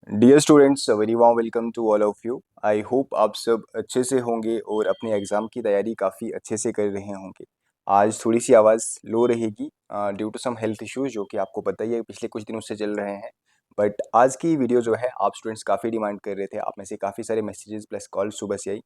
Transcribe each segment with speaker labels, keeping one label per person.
Speaker 1: Dear students, very warm welcome to all of you. I hope आप सब अच्छे से होंगे और अपने एग्ज़ाम की तैयारी काफ़ी अच्छे से कर रहे होंगे। आज थोड़ी सी आवाज़ लो रहेगी due to some health issues, जो कि आपको पता ही है पिछले कुछ दिनों से चल रहे हैं। बट आज की वीडियो जो है आप स्टूडेंट्स काफ़ी डिमांड कर रहे थे। आप में से काफ़ी सारे मैसेजेस प्लस कॉल सुबह से आई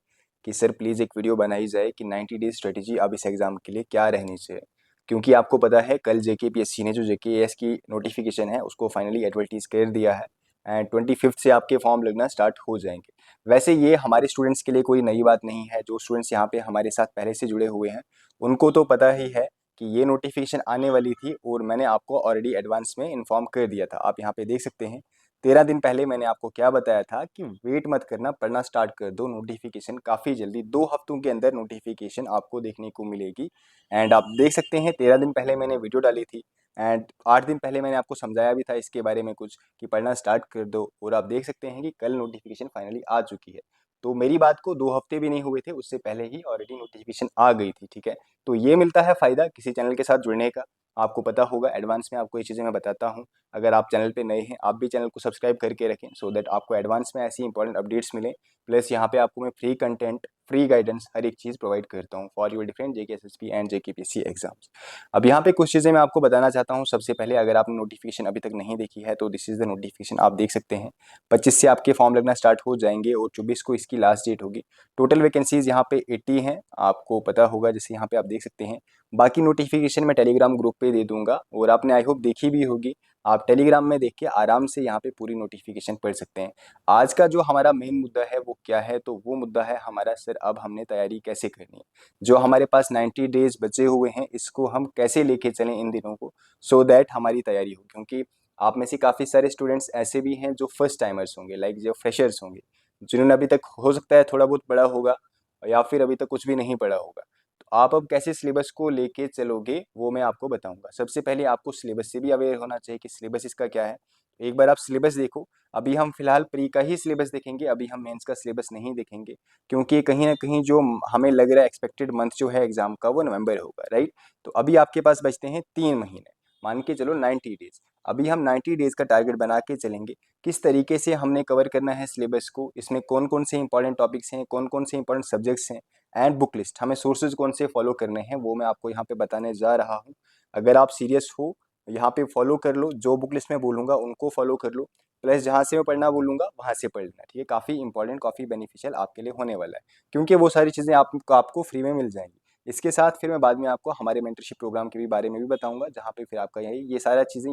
Speaker 1: कि सर प्लीज़ एक वीडियो बनाई जाए कि 90 डेज स्ट्रेटेजी अब इस एग्ज़ाम के लिए क्या रहनी चाहिए। क्योंकि आपको पता है कल JKPSC ने जो JKAS की नोटिफिकेशन है उसको फाइनली एडवर्टीज़ कर दिया है एंड 25 से आपके फॉर्म लगना स्टार्ट हो जाएंगे। वैसे ये हमारे स्टूडेंट्स के लिए कोई नई बात नहीं है। जो स्टूडेंट्स यहाँ पे हमारे साथ पहले से जुड़े हुए हैं उनको तो पता ही है कि ये नोटिफिकेशन आने वाली थी और मैंने आपको ऑलरेडी एडवांस में इन्फॉर्म कर दिया था। आप यहाँ पे देख सकते हैं 13 दिन पहले मैंने आपको क्या बताया था कि वेट मत करना, पढ़ना स्टार्ट कर दो। नोटिफिकेशन काफ़ी जल्दी 2 हफ्तों के अंदर नोटिफिकेशन आपको देखने को मिलेगी। एंड आप देख सकते हैं 13 दिन पहले मैंने वीडियो डाली थी एंड 8 दिन पहले मैंने आपको समझाया भी था इसके बारे में कुछ कि पढ़ना स्टार्ट कर दो। और आप देख सकते हैं कि कल नोटिफिकेशन फाइनली आ चुकी है। तो मेरी बात को 2 हफ्ते भी नहीं हुए थे, उससे पहले ही ऑलरेडी नोटिफिकेशन आ गई थी। ठीक है, तो ये मिलता है फ़ायदा किसी चैनल के साथ जुड़ने का। आपको पता होगा एडवांस में आपको ये चीज़ें मैं बताता हूँ। अगर आप चैनल पे नए हैं आप भी चैनल को सब्सक्राइब करके रखें सो दैट आपको एडवांस में ऐसी इंपॉर्टेंट अपडेट्स मिलें। प्लस यहाँ पे आपको मैं फ्री कंटेंट, फ्री गाइडेंस, हर एक चीज़ प्रोवाइड करता हूँ for your different JKSSB and JKPSC exams. अब यहाँ पे कुछ चीज़ें मैं आपको बताना चाहता हूँ। सबसे पहले अगर आपने नोटिफिकेशन अभी तक नहीं देखी है तो दिस इज़ द नोटिफिकेशन। आप देख सकते हैं 25 से आपके फॉर्म लगना स्टार्ट हो जाएंगे और 24 को इसकी लास्ट डेट होगी। टोटल वैकेंसीज यहाँ पे 80 हैं, आपको पता होगा। जैसे यहाँ पे आप देख सकते हैं, बाकी नोटिफिकेशन मैं टेलीग्राम ग्रुप पे दे दूंगा और आपने आई होप देखी भी होगी। आप टेलीग्राम में देख के आराम से यहाँ पे पूरी नोटिफिकेशन पढ़ सकते हैं। आज का जो हमारा मेन मुद्दा है वो क्या है, तो वो मुद्दा है हमारा सर अब हमने तैयारी कैसे करनी है। जो हमारे पास 90 डेज बचे हुए हैं इसको हम कैसे लेके चलें इन दिनों को, सो दैट हमारी तैयारी हो। क्योंकि आप में से काफ़ी सारे स्टूडेंट्स ऐसे भी हैं जो फर्स्ट टाइमर्स होंगे, लाइक जो फ्रेशर्स होंगे, जिन्होंने अभी तक हो सकता है थोड़ा बहुत पढ़ा होगा या फिर अभी तक कुछ भी नहीं पढ़ा होगा। तो आप अब कैसे सिलेबस को लेके चलोगे वो मैं आपको बताऊंगा। सबसे पहले आपको सिलेबस से भी अवेयर होना चाहिए कि सिलेबस इसका क्या है। एक बार आप सिलेबस देखो। अभी हम फिलहाल प्री का ही सिलेबस देखेंगे, अभी हम मेंस का सिलेबस नहीं देखेंगे। क्योंकि कहीं ना कहीं जो हमें लग रहा है एक्सपेक्टेड मंथ जो है एग्जाम का वो नवंबर होगा, राइट। तो अभी आपके पास बचते हैं 3 महीने, मान के चलो 90 डेज। अभी हम 90 डेज का टारगेट बना के चलेंगे। किस तरीके से हमने कवर करना है सिलेबस को, इसमें कौन कौन से इंपॉर्टेंट टॉपिक्स हैं, कौन कौन से इंपॉर्टेंट सब्जेक्ट्स हैं एंड बुक लिस्ट, हमें सोर्सेज कौन से फॉलो करने हैं वो मैं आपको यहाँ पे बताने जा रहा हूँ। अगर आप सीरियस हो यहाँ पे फॉलो कर लो, जो बुक लिस्ट में बोलूँगा उनको फॉलो कर लो। प्लस जहाँ से मैं पढ़ना बोलूँगा वहाँ से पढ़ लेना, ठीक है। काफ़ी इंपॉर्टेंट, काफ़ी बेनिफिशियल आपके लिए होने वाला है, क्योंकि वो सारी चीज़ें आपको फ्री में मिल जाएंगी। इसके साथ फिर मैं बाद में आपको हमारे मेंटरशिप प्रोग्राम के भी बारे में भी बताऊंगा, जहाँ पे फिर आपका यही ये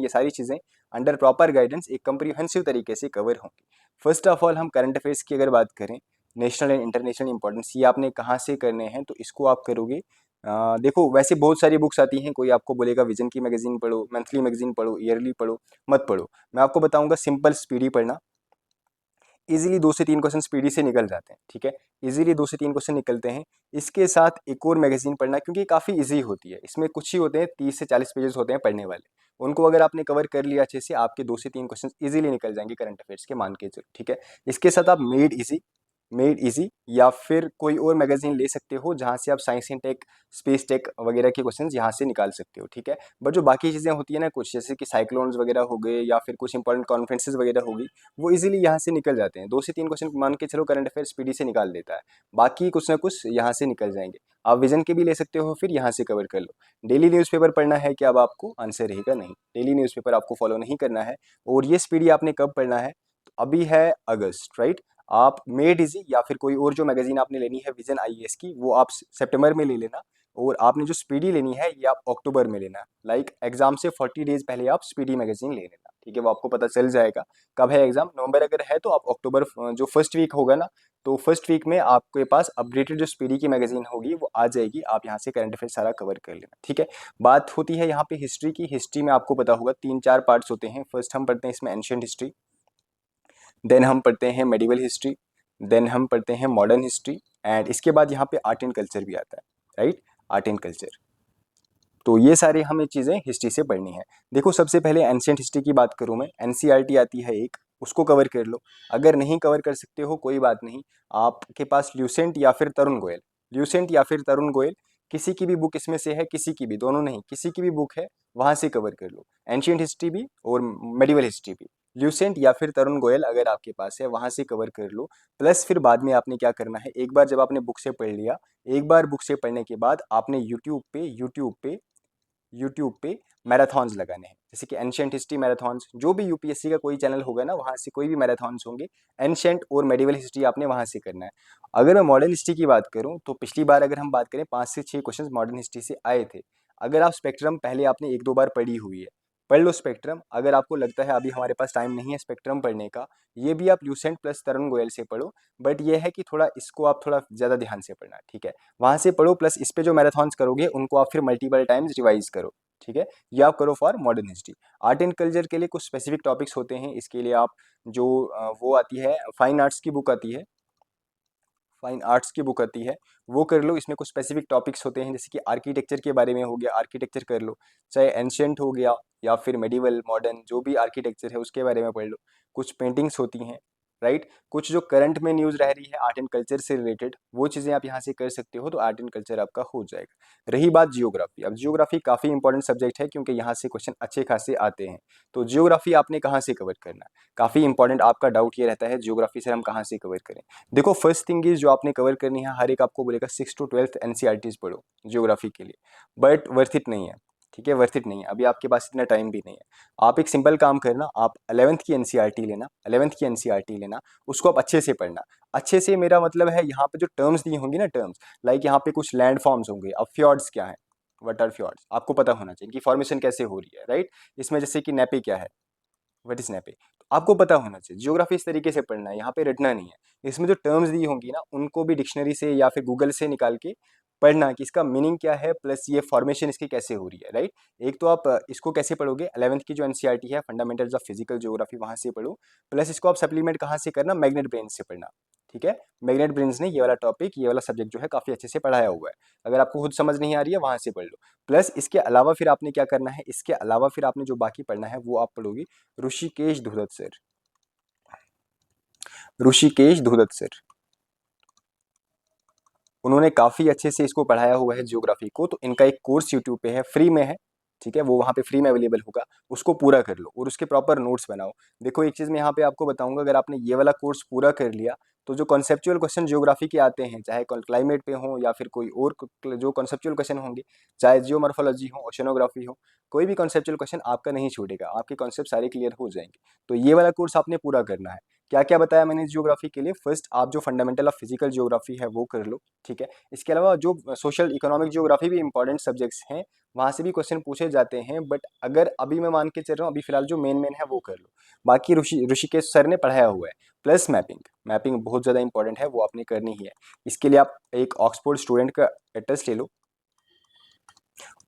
Speaker 1: सारी चीज़ें अंडर प्रॉपर गाइडेंस एक कम्प्रीहेंसिव तरीके से कवर होंगी। फर्स्ट ऑफ ऑल हम करंट अफेयर्स की अगर बात करें, नेशनल एंड इंटरनेशनल इंपॉर्टेंस, ये आपने कहाँ से करने हैं, तो इसको आप करोगे। देखो वैसे बहुत सारी बुक्स आती हैं, कोई आपको बोलेगा विजन की मैगजीन पढ़ो, मंथली मैगजीन पढ़ो, ईयरली पढ़ो, मत पढ़ो। मैं आपको बताऊंगा सिंपल स्पीडी पढ़ना। इजीली 2 से 3 क्वेश्चन स्पीडी से निकल जाते हैं, ठीक है। इजीली 2 से 3 क्वेश्चन निकलते हैं। इसके साथ एक और मैगजीन पढ़ना, क्योंकि काफ़ी इजी होती है। इसमें कुछ ही होते हैं, 30 से 40 पेजेस होते हैं पढ़ने वाले। उनको अगर आपने कवर कर लिया अच्छे से, आपके 2 से 3 क्वेश्चन इजीली निकल जाएंगे करंट अफेयर्स के, मान के चलो, ठीक है। इसके साथ आप मेड इजी या फिर कोई और मैगजीन ले सकते हो, जहाँ से आप science and tech, space tech वगैरह के क्वेश्चंस यहाँ से निकाल सकते हो, ठीक है। बट जो बाकी चीज़ें होती है ना, कुछ जैसे कि साइक्लोन्स वगैरह हो गए या फिर कुछ इंपॉर्टेंट कॉन्फ्रेंसेज वगैरह होगी, वो इजीली यहाँ से निकल जाते हैं। 2 से 3 क्वेश्चन मान के चलो करंट अफेयर स्पीडी से निकाल देता है, बाकी कुछ ना कुछ यहाँ से निकल जाएंगे। आप विजन के भी ले सकते हो, फिर यहाँ से कवर कर लो। डेली न्यूज़पेपर पढ़ना है क्या, अब आपको आंसर रहेगा नहीं। डेली न्यूज़पेपर आपको फॉलो नहीं करना है। और ये स्पीडी आपने कब पढ़ना है, तो अभी है अगस्त, राइट। आप मेड इजी या फिर कोई और जो मैगजीन आपने लेनी है विजन IAS की, वो आप सितंबर में ले लेना। और आपने जो स्पीडी लेनी है ये आप अक्टूबर में लेना। लाइक एग्जाम से 40 डेज पहले आप स्पीडी मैगजीन ले लेना, ठीक है। वो आपको पता चल जाएगा कब है एग्जाम। नवंबर अगर है तो आप अक्टूबर जो फर्स्ट वीक होगा ना, तो फर्स्ट वीक में आपके पास अपडेटेड जो स्पीडी की मैगजीन होगी वो आ जाएगी। आप यहाँ से करंट अफेयर सारा कवर कर लेना, ठीक है। बात होती है यहाँ पे हिस्ट्री की। हिस्ट्री में आपको पता होगा 3-4 पार्ट्स होते हैं। फर्स्ट हम पढ़ते हैं इसमें एंशियंट हिस्ट्री, देन हम पढ़ते हैं मेडिवल हिस्ट्री, देन हम पढ़ते हैं मॉडर्न हिस्ट्री, एंड इसके बाद यहाँ पे आर्ट एंड कल्चर भी आता है, राइट। आर्ट एंड कल्चर, तो ये सारी हमें चीज़ें हिस्ट्री से पढ़नी है। देखो सबसे पहले एंशियंट हिस्ट्री की बात करूँ मैं, NCERT आती है एक, उसको कवर कर लो। अगर नहीं कवर कर सकते हो कोई बात नहीं, आपके पास ल्यूसेंट या फिर तरुण गोयल, ल्यूसेंट या फिर तरुण गोयल, किसी की भी बुक इसमें से है, किसी की भी, दोनों नहीं, किसी की भी बुक है, वहाँ से कवर कर लो। एंशियंट हिस्ट्री भी और मेडिवल हिस्ट्री भी। ल्यूसेंट या फिर तरुण गोयल अगर आपके पास है वहाँ से कवर कर लो। प्लस फिर बाद में आपने क्या करना है, एक बार जब आपने बुक से पढ़ लिया, एक बार बुक से पढ़ने के बाद आपने यूट्यूब पे मैराथॉन्स लगाने हैं, जैसे कि एंशियंट हिस्ट्री मैराथॉन्स, जो भी यूपीएससी का कोई चैनल होगा ना वहाँ से कोई भी मैराथॉन्स होंगे, एंशियंट और मेडिवल हिस्ट्री आपने वहाँ से करना है। अगर मैं मॉडर्न हिस्ट्री की बात करूँ तो पिछली बार अगर हम बात करें 5 से 6 क्वेश्चन मॉडर्न हिस्ट्री से आए थे। अगर आप स्पेक्ट्रम पहले आपने 1-2 बार पढ़ी हुई है, पढ़ लो स्पेक्ट्रम। अगर आपको लगता है अभी हमारे पास टाइम नहीं है स्पेक्ट्रम पढ़ने का, ये भी आप ल्यूसेंट प्लस तरुण गोयल से पढ़ो। बट ये है कि थोड़ा इसको आप थोड़ा ज़्यादा ध्यान से पढ़ना, ठीक है, वहाँ से पढ़ो। प्लस इस पे जो मैराथॉन्स करोगे उनको आप फिर मल्टीपल टाइम्स रिवाइज करो, ठीक है। ये आप करो for modern history. Art and culture के लिए कुछ स्पेसिफिक टॉपिक्स होते हैं, इसके लिए आप जो वो आती है फाइन आर्ट्स की बुक आती है, फाइन आर्ट्स की बुक आती है, वो कर लो। इसमें कुछ स्पेसिफिक टॉपिक्स होते हैं, जैसे कि आर्किटेक्चर के बारे में हो गया, आर्किटेक्चर कर लो, चाहे एंशियंट हो गया या फिर मेडिवल मॉडर्न जो भी आर्किटेक्चर है उसके बारे में पढ़ लो। कुछ पेंटिंग्स होती हैं, राइट। कुछ जो करंट में न्यूज़ रह रही है आर्ट एंड कल्चर से रिलेटेड, वो चीज़ें आप यहाँ से कर सकते हो, तो आर्ट एंड कल्चर आपका हो जाएगा। रही बात जियोग्राफी, अब जियोग्राफी काफ़ी इंपॉर्टेंट सब्जेक्ट है क्योंकि यहाँ से क्वेश्चन अच्छे खासे आते हैं। तो जियोग्राफी आपने कहाँ से कवर करना है, काफ़ी इंपॉर्टेंट आपका डाउट ये रहता है जियोग्राफी सर हम कहाँ से कवर करें। देखो फर्स्ट थिंग इज जो आपने कवर करनी है, हर एक आपको बोलेगा 6 to 12th एनसीईआरटीज पढ़ो जियोग्राफी के लिए, बट वर्थ इट नहीं है, ठीक है, वर्थ इट नहीं है। अभी आपके पास इतना टाइम भी नहीं है। आप एक सिंपल काम करना, आप 11th की एनसीईआरटी लेना, 11th की एनसीईआरटी लेना, उसको आप अच्छे से पढ़ना। अच्छे से मेरा मतलब है यहाँ पे जो टर्म्स दी होंगी ना, टर्म्स लाइक यहाँ पे कुछ लैंड फॉर्म्स होंगे। अब फ्यॉर्ड्स क्या है, वट आर फ्यॉर्ड्स, आपको पता होना चाहिए कि फॉर्मेशन कैसे हो रही है, राइट। इसमें जैसे कि नेपे क्या है, व्हाट इज नेपे, तो आपको पता होना चाहिए। जियोग्राफी इस तरीके से पढ़ना है, यहाँ पे रटना नहीं है। इसमें जो टर्म्स दी होंगी ना उनको भी डिक्शनरी से या फिर गूगल से निकाल के पढ़ना कि इसका मीनिंग क्या है, प्लस ये फॉर्मेशन इसकी कैसे हो रही है, राइट। एक तो आप इसको कैसे पढ़ोगे, 11th की जो एनसीईआरटी है फंडामेंटल्स ऑफ फिजिकल ज्योग्राफी वहाँ से पढ़ो। प्लस इसको आप सप्लीमेंट कहाँ से करना, मैग्नेट ब्रेन से पढ़ना, ठीक है। मैग्नेट ब्रेन्स ने ये वाला टॉपिक, ये वाला सब्जेक्ट जो है काफ़ी अच्छे से पढ़ाया हुआ है। अगर आपको खुद समझ नहीं आ रही है वहाँ से पढ़ लो। प्लस इसके अलावा फिर आपने क्या करना है, इसके अलावा फिर आपने जो बाकी पढ़ना है वो आप पढ़ोगे ऋषिकेश धुरत सर, ऋषिकेश धुरत सर, उन्होंने काफ़ी अच्छे से इसको पढ़ाया हुआ है जियोग्राफी को। तो इनका एक कोर्स यूट्यूब पे है, फ्री में है, ठीक है, वो वहाँ पे फ्री में अवेलेबल होगा। उसको पूरा कर लो और उसके प्रॉपर नोट्स बनाओ। देखो एक चीज़ मैं यहाँ पे आपको बताऊंगा, अगर आपने ये वाला कोर्स पूरा कर लिया तो जो कॉन्सेप्चुअल क्वेश्चन जियोग्राफी के आते हैं, चाहे क्लाइमेट पे हो या फिर कोई और जो कॉन्सेप्चुअल क्वेश्चन होंगे, चाहे जियोमॉर्फोलॉजी हो, ओशनोग्राफी हो, कोई भी कॉन्सेप्चुअल क्वेश्चन आपका नहीं छूटेगा, आपके कॉन्सेप्ट सारे क्लियर हो जाएंगे। तो ये वाला कोर्स आपने पूरा करना है। क्या क्या बताया मैंने जियोग्राफी के लिए, फर्स्ट आप जो फंडामेंटल ऑफ फिजिकल जियोग्राफी है वो कर लो, ठीक है। इसके अलावा जो सोशल इकोनॉमिक जियोग्राफी भी इंपॉर्टेंट सब्जेक्ट्स हैं, वहाँ से भी क्वेश्चन पूछे जाते हैं। बट अगर अभी मैं मान के चल रहा हूँ, अभी फिलहाल जो मेन मेन है वो कर लो। बाकी ऋषिकेश सर ने पढ़ाया हुआ है। प्लस मैपिंग, मैपिंग बहुत ज़्यादा इंपॉर्टेंट है, वो आपने करनी ही है। इसके लिए आप एक ऑक्सफोर्ड स्टूडेंट का एटलेस ले लो,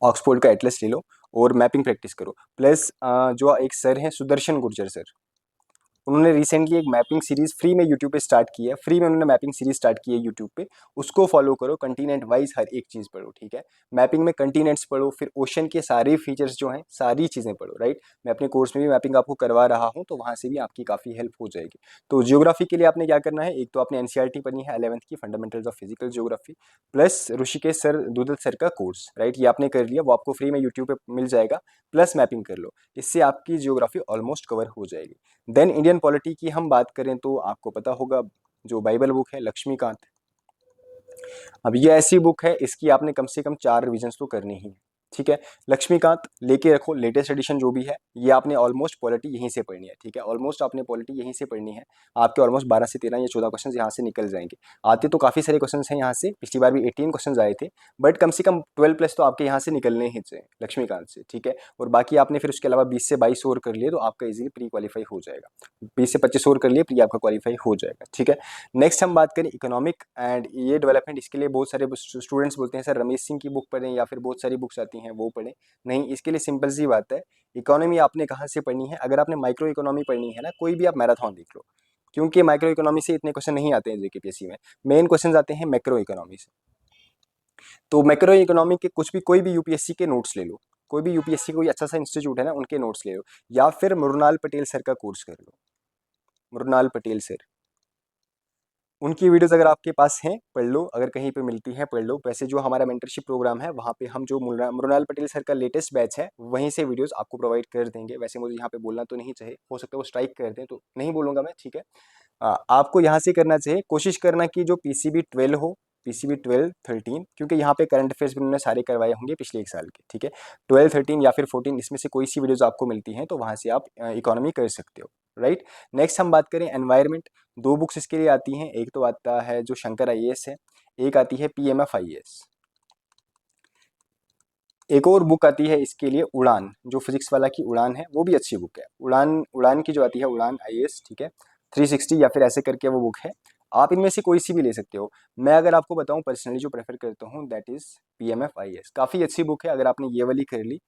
Speaker 1: ऑक्सफोर्ड का एटलस ले लो और मैपिंग प्रैक्टिस करो। प्लस जो एक सर हैं सुदर्शन गुर्जर सर, उन्होंने रिसेंटली एक मैपिंग सीरीज फ्री में यूट्यूब पे स्टार्ट की है, फ्री में उन्होंने मैपिंग सीरीज स्टार्ट की है यूट्यूब पे। उसको फॉलो करो, कंटिनेंट वाइज हर एक चीज़ पढ़ो, ठीक है। मैपिंग में कंटिनेंट्स पढ़ो, फिर ओशन के सारे फीचर्स जो हैं सारी चीज़ें पढ़ो, राइट। मैं अपने कोर्स में भी मैपिंग आपको करवा रहा हूँ, तो वहाँ से भी आपकी काफ़ी हेल्प हो जाएगी। तो जियोग्राफी के लिए आपने क्या करना है, एक तो आपने एनसीईआरटी पढ़नी है 11th की fundamentals of physical geography, plus Rishikesh sir Dudhal sir का कोर्स, राइट, ये आपने कर लिया, वो आपको फ्री में यूट्यूब पे मिल जाएगा। प्लस मैपिंग कर लो, इससे आपकी जियोग्राफी ऑलमोस्ट कवर हो जाएगी। देन इंडियन पॉलिटी की हम बात करें तो आपको पता होगा जो बाइबल बुक है लक्ष्मीकांत। अब ये ऐसी बुक है, इसकी आपने कम से कम 4 रिविजन्स तो करनी ही है, ठीक है। लक्ष्मीकांत लेके रखो, लेटेस्ट एडिशन जो भी है, ये आपने ऑलमोस्ट पॉलिटी यहीं से पढ़नी है, ठीक है। ऑलमोस्ट आपने पॉलिटी यहीं से पढ़नी है। आपके ऑलमोस्ट 12 से 13 या 14 क्वेश्चन यहाँ से निकल जाएंगे। आते तो काफ़ी सारे क्वेश्चन हैं यहाँ से, पिछली बार भी 18 क्वेश्चन आए थे, बट कम से कम 12 प्लस तो आपके यहाँ से निकलने ही चाहिए लक्ष्मीकांत से, ठीक है। और बाकी आपने फिर उसके अलावा 20 से 22 और कर लिए तो आपका इजीली प्री क्वालिफाई हो जाएगा। 20 से 25 और कर लिए, प्री आपका क्वालिफाई हो जाएगा, ठीक है। नेक्स्ट हम बात करें इकोनॉमिक एंड ये डेवलपमेंट, इसके लिए बहुत सारे स्टूडेंट्स बोलते हैं सर रमेश सिंह की बुक पढ़ें या फिर बहुत सारी बुक्स आती हैं वो पढ़ें। नहीं, इसके लिए सिंपल सी बात है, इकोनॉमी आपने कहाँ से पढ़नी है। अगर आपने माइक्रो इकोनॉमी पढ़नी है ना, कोई भी आप मैराथन देख लो, क्योंकि माइक्रो इकोनॉमी से इतने क्वेश्चन नहीं आते हैं जेकेपीएससी में, मेन क्वेश्चन आते हैं मैक्रो इकोनॉमी से। तो मैक्रो इकोनॉमी के कुछ भी कोई भी यूपीएससी के नोट्स ले लो, कोई भी यूपीएससी कोई अच्छा सा इंस्टीट्यूट है ना उनके नोट्स ले लो, या फिर मृणाल पटेल सर का कोर्स कर लो, मृणाल पटेल सर, उनकी वीडियोस अगर आपके पास हैं पढ़ लो, अगर कहीं पे मिलती हैं पढ़ लो। वैसे जो हमारा मेंटरशिप प्रोग्राम है वहाँ पे हम जो मृणाल पटेल सर का लेटेस्ट बैच है वहीं से वीडियोस आपको प्रोवाइड कर देंगे। वैसे मुझे यहाँ पे बोलना तो नहीं चाहिए, हो सकता है वो स्ट्राइक कर दें, तो नहीं बोलूँगा मैं, ठीक है। आपको यहाँ से करना चाहिए, कोशिश करना कि जो पीसीबी 12 हो, पीसीबी 12 13, क्योंकि यहाँ पे करंट अफेयर्स भी उन्होंने सारे करवाए होंगे पिछले 1 साल के, ठीक है। 12 13 या फिर 14 इसमें से कोई सी वीडियोस आपको मिलती हैं तो वहाँ से आप इकोनॉमी कर सकते हो, राइट। नेक्स्ट हम बात करें एनवायरनमेंट, 2 बुक्स इसके लिए आती हैं। एक तो आता है जो शंकर आईएएस है, एक आती है पीएमएफ आईएएस। एक और बुक आती है इसके लिए उड़ान, जो फिजिक्स वाला की उड़ान है वो भी अच्छी बुक है। उड़ान उड़ान की जो आती है उड़ान आईएएस, ठीक है, 360 या फिर ऐसे करके वो बुक है। आप इनमें से कोई सी भी ले सकते हो। मैं अगर आपको बताऊं पर्सनली जो प्रेफर करता हूं दैट इज पीएमएफ आईएएस, काफ़ी अच्छी बुक है। अगर आपने ये वाली कर ली,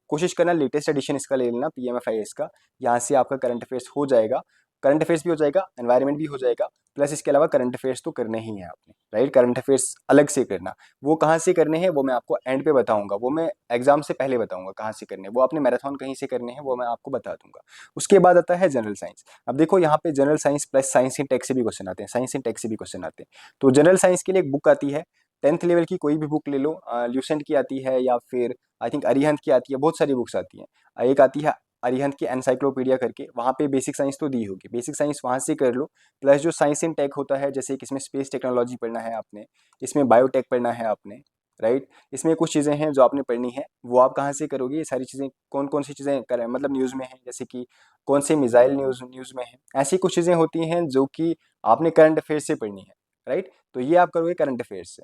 Speaker 1: कोशिश करना लेटेस्ट एडिशन इसका ले लेना पीएमएफ आईएएस का। यहाँ से आपका करंट अफेयर्स हो जाएगा, करंट अफेयर्स भी हो जाएगा, एनवायरनमेंट भी हो जाएगा, प्लस इसके अलावा करंट अफेयर्स तो करने ही है आपने, राइट। करंट अफेयर्स अलग से करना, वो कहाँ से करने हैं वो मैं आपको एंड पे बताऊंगा, वो मैं एग्जाम से पहले बताऊंगा कहाँ से करने हैं। वो आपने मैराथन कहीं से करने हैं वो मैं आपको बता दूंगा। उसके बाद आता है जनरल साइंस। अब देखो यहाँ पे जनरल साइंस प्लस साइंस इन टेक से भी क्वेश्चन आते हैं, साइंस इन टेक से भी क्वेश्चन आते हैं। तो जनरल साइंस के लिए एक बुक आती है, 10th लेवल की कोई भी बुक ले लो, ल्यूसेंट की आती है या फिर आई थिंक अरिहंत की आती है, बहुत सारी बुक्स आती हैं। एक आती है अरिहंत की एनसाइक्लोपीडिया करके, वहाँ पे बेसिक साइंस तो दी होगी, बेसिक साइंस वहाँ से कर लो। प्लस जो साइंस इन टेक होता है, जैसे कि इसमें स्पेस टेक्नोलॉजी पढ़ना है आपने, इसमें बायोटेक पढ़ना है आपने, राइट। इसमें कुछ चीज़ें हैं जो आपने पढ़नी है, वो आप कहाँ से करोगे? ये सारी चीज़ें कौन कौन सी चीज़ें करें मतलब न्यूज़ में है, जैसे कि कौन से मिसाइल न्यूज़ में है, ऐसी कुछ चीज़ें होती हैं जो कि आपने करंट अफेयर्स से पढ़नी है, राइट। तो ये आप करोगे करंट अफेयर्स से,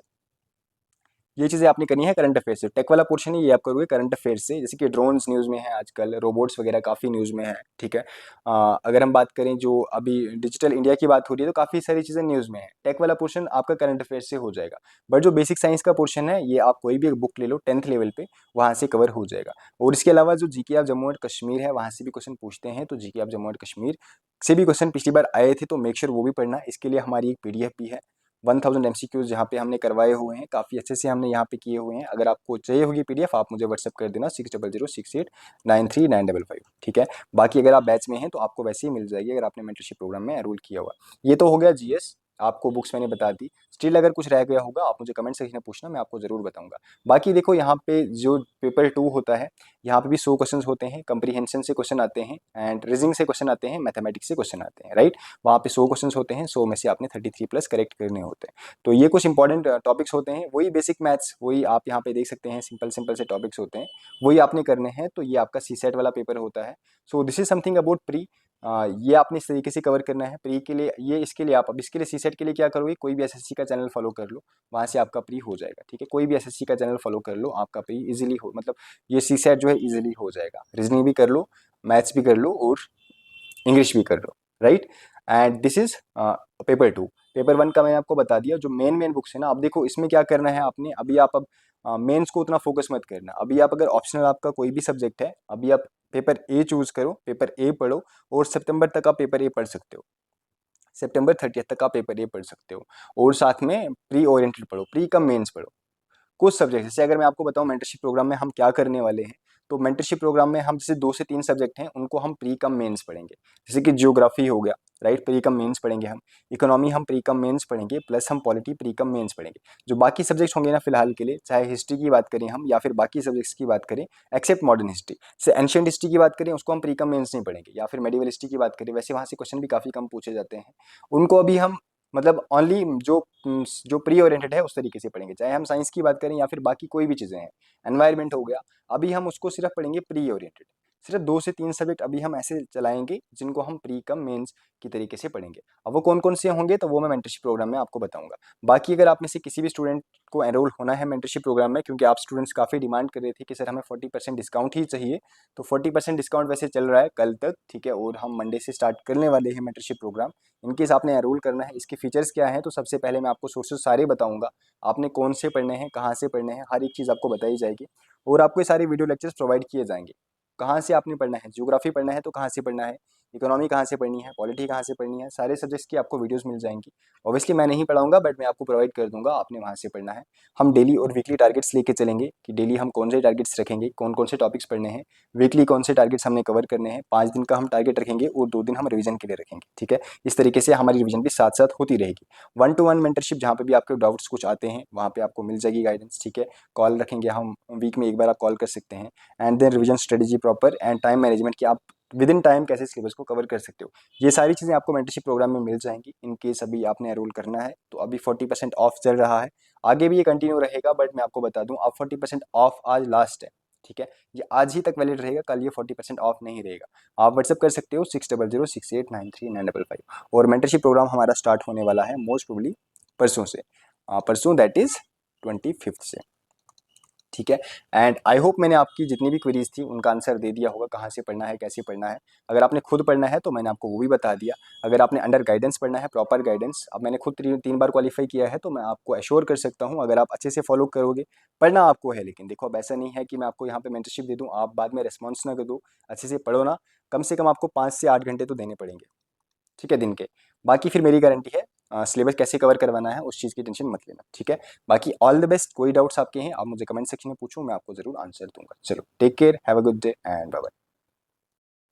Speaker 1: ये चीज़ें आपने करनी है करंट अफेयर से। टेक वाला पोर्शन है ये आप करोगे करंट अफेयर से, जैसे कि ड्रोन्स न्यूज़ में है आजकल, रोबोट्स वगैरह काफ़ी न्यूज़ में है, ठीक है। अगर हम बात करें जो अभी डिजिटल इंडिया की बात हो रही है तो काफ़ी सारी चीज़ें न्यूज़ में है। टेक वाला पोर्शन आपका करंट अफेयर से हो जाएगा। बट जो बेसिक साइंस का पोर्शन है ये आप कोई भी एक बुक ले लो 10th लेवल पे, वहाँ से कवर हो जाएगा। और इसके अलावा जो GK of Jammu and Kashmir है वहाँ से भी क्वेश्चन पूछते हैं, तो GK of Jammu and Kashmir से भी क्वेश्चन पिछली बार आए थे, तो मेक श्योर वो भी पढ़ना। इसके लिए हमारी एक पीडीएफ भी है 1000 MCQs जहाँ पे हमने करवाए हुए हैं, काफ़ी अच्छे से हमने यहाँ पे किए हुए हैं। अगर आपको चाहिए होगी पीडीएफ आप मुझे व्हाट्सअप कर देना 6006893955, ठीक है। बाकी अगर आप बैच में हैं तो आपको वैसे ही मिल जाएगी अगर आपने मेंटरशिप प्रोग्राम में एनरोल किया हुआ। ये तो हो गया जीएस, आपको बुक्स मैंने बता दी। स्टिल अगर कुछ रह गया होगा आप मुझे कमेंट सेक्शन में पूछना, मैं आपको ज़रूर बताऊंगा। बाकी देखो यहाँ पे जो पेपर 2 होता है, यहाँ पे भी 100 क्वेश्चन होते हैं, कंप्रीहेंशन से क्वेश्चन आते हैं एंड रीजनिंग से क्वेश्चन आते हैं, मैथमेटिक्स से क्वेश्चन आते हैं, राइट। वहाँ पे 100 क्वेश्चन होते हैं, 100 में से आपने 33 प्लस करेक्ट करने होते हैं। तो ये कुछ इंपॉर्टेंट टॉपिक्स होते हैं, वही बेसिक मैथ्स, वही आप यहाँ पे देख सकते हैं, सिंपल सिंपल से टॉपिक्स होते हैं, वही आपने करने हैं। तो ये आपका सी सेट वाला पेपर होता है। So this is something about pre. ये आपने इस तरीके से कवर करना है प्री के लिए। ये इसके लिए आप अब इसके लिए सी सेट के लिए क्या करोगे, कोई भी एसएससी का चैनल फॉलो कर लो, वहाँ से आपका प्री हो जाएगा, ठीक है। कोई भी एसएससी का चैनल फॉलो कर लो, आपका प्री इजीली हो, मतलब ये सी सेट जो है इजीली हो जाएगा। रीजनिंग भी कर लो, मैथ्स भी कर लो और इंग्लिश भी कर लो, right. And this is paper 2। Paper 1 का मैंने आपको बता दिया। जो मेन मेन बुक्स है ना, अब देखो इसमें क्या करना है आपने, अभी आप अब मेंस को उतना फोकस मत करना। अभी आप अगर ऑप्शनल आपका कोई भी सब्जेक्ट है, अभी आप पेपर ए चूज करो, पेपर ए पढ़ो, और सितंबर तक आप पेपर ए पढ़ सकते हो, सितंबर 30 तक आप पेपर ए पढ़ सकते हो। और साथ में प्री ओरिएंटेड पढ़ो, प्री कम मेंस पढ़ो। कुछ सब्जेक्ट, जैसे अगर मैं आपको बताऊं मेंटरशिप प्रोग्राम में हम क्या करने वाले हैं, तो मेंटरशिप प्रोग्राम में हम जैसे 2 से 3 सब्जेक्ट हैं उनको हम प्री कम मेंस पढ़ेंगे। जैसे कि जियोग्राफी हो गया, राइट, प्री कम मेंस पढ़ेंगे हम। इकोनॉमी हम प्री कम मेंस पढ़ेंगे, प्लस हम पॉलिटी प्री कम मेंस पढ़ेंगे। जो बाकी सब्जेक्ट्स होंगे ना फिलहाल के लिए, चाहे हिस्ट्री की बात करें हम या फिर बाकी सब्जेक्ट्स की बात करें, एक्सेप्ट मॉडर्न हिस्ट्री से एंशियंट हिस्ट्री की बात करें, उसको हम प्री कम मेंस नहीं पढ़ेंगे। या फिर मेडिवल हिस्ट्री की बात करें, वैसे वहाँ से क्वेश्चन भी काफ़ी कम पूछे जाते हैं, उनको अभी हम मतलब ओनली जो प्री ओरिएंटेड है उस तरीके से पढ़ेंगे। चाहे हम साइंस की बात करें या फिर बाकी कोई भी चीज़ें हैं, एनवायरनमेंट हो गया, अभी हम उसको सिर्फ पढ़ेंगे प्री ओरिएंटेड। सिर्फ 2 से 3 सब्जेक्ट अभी हम ऐसे चलाएंगे जिनको हम प्री कम मेंस की तरीके से पढ़ेंगे। अब वो कौन कौन से होंगे तो वो मैं मेंटरशिप प्रोग्राम में आपको बताऊंगा। बाकी अगर आप में से किसी भी स्टूडेंट को एनरोल होना है मेंटरशिप प्रोग्राम में, क्योंकि आप स्टूडेंट्स काफ़ी डिमांड कर रहे थे कि सर हमें 40% डिस्काउंट ही चाहिए, तो 40% डिस्काउंट वैसे चल रहा है कल तक, ठीक है। और हम मंडे से स्टार्ट करने वाले हैं मेंटरशिप प्रोग्राम। इनकेस आपने एनरोल करना है, इसके फीचर्स क्या हैं, तो सबसे पहले मैं आपको सोर्सेज सारे बताऊंगा, आपने कौन से पढ़ने हैं, कहाँ से पढ़ने हैं, हर एक चीज़ आपको बताई जाएगी। और आपको ये सारे वीडियो लेक्चर्स प्रोवाइड किए जाएंगे। कहाँ से आपने पढ़ना है, ज्योग्राफी पढ़ना है तो कहाँ से पढ़ना है, इकोनॉमी कहाँ से पढ़नी है, पॉलिटी कहाँ से पढ़नी है, सारे सब्जेक्ट्स की आपको वीडियोस मिल जाएंगी। ऑब्वियसली मैं नहीं पढ़ाऊंगा, बट मैं आपको प्रोवाइड कर दूंगा, आपने वहाँ से पढ़ना है। हम डेली और वीकली टारगेट्स लेके चलेंगे कि डेली हम कौन से टारगेट्स रखेंगे, कौन कौन से टॉपिक्स पढ़ने हैं, वीकली कौन से टारगेट्स हमने कवर करने हैं। 5 दिन का हम टारगेट रखेंगे और 2 दिन हम रिवीजन के लिए रखेंगे, ठीक है। इस तरीके से हमारी रिवीजन भी साथ साथ होती रहेगी। 1-to-1 मेंटरशिप, जहाँ पे भी आपके डाउट्स कुछ आते हैं वहाँ पे आपको मिल जाएगी गाइडेंस, ठीक है। कॉल रखेंगे हम, वीक में एक बार आप कॉल कर सकते हैं। And then revision strategy proper and time management, कि आप विद इन टाइम कैसे सिलेबस को कवर कर सकते हो। ये सारी चीज़ें आपको मेंटरशिप प्रोग्राम में मिल जाएंगी। इन केस अभी आपने एनरोल करना है तो अभी 40% ऑफ चल रहा है, आगे भी ये कंटिन्यू रहेगा, बट मैं आपको बता दूं अब 40% ऑफ आज लास्ट है, ठीक है। ये आज ही तक वैलिड रहेगा, कल ये 40% ऑफ नहीं रहेगा। आप व्हाट्सअप कर सकते हो 6006893955। और मेंटरशिप प्रोग्राम हमारा स्टार्ट होने वाला है मोस्ट प्रोबली परसों से, परसों दैट इज़ 25 से, ठीक है। एंड आई होप मैंने आपकी जितनी भी क्वेरीज थी उनका आंसर दे दिया होगा, कहाँ से पढ़ना है, कैसे पढ़ना है। अगर आपने खुद पढ़ना है तो मैंने आपको वो भी बता दिया। अगर आपने अंडर गाइडेंस पढ़ना है, प्रॉपर गाइडेंस, अब मैंने खुद 3 बार क्वालिफाई किया है तो मैं आपको एश्योर कर सकता हूँ, अगर आप अच्छे से फॉलो करोगे, पढ़ना आपको है। लेकिन देखो अब ऐसा नहीं है कि मैं आपको यहाँ पे मेंटरशिप दे दूँ, आप बाद में रिस्पॉन्स ना कर दो। अच्छे से पढ़ो ना, कम से कम आपको 5 से 8 घंटे तो देने पड़ेंगे, ठीक है, दिन के। बाकी फिर मेरी गारंटी है, सिलेबस कैसे कवर करवाना है उस चीज़ की टेंशन मत लेना, ठीक है। बाकी ऑल द बेस्ट। कोई डाउट्स आपके हैं आप मुझे कमेंट सेक्शन में पूछो, मैं आपको जरूर आंसर दूंगा। चलो take care, have a good day and bye bye.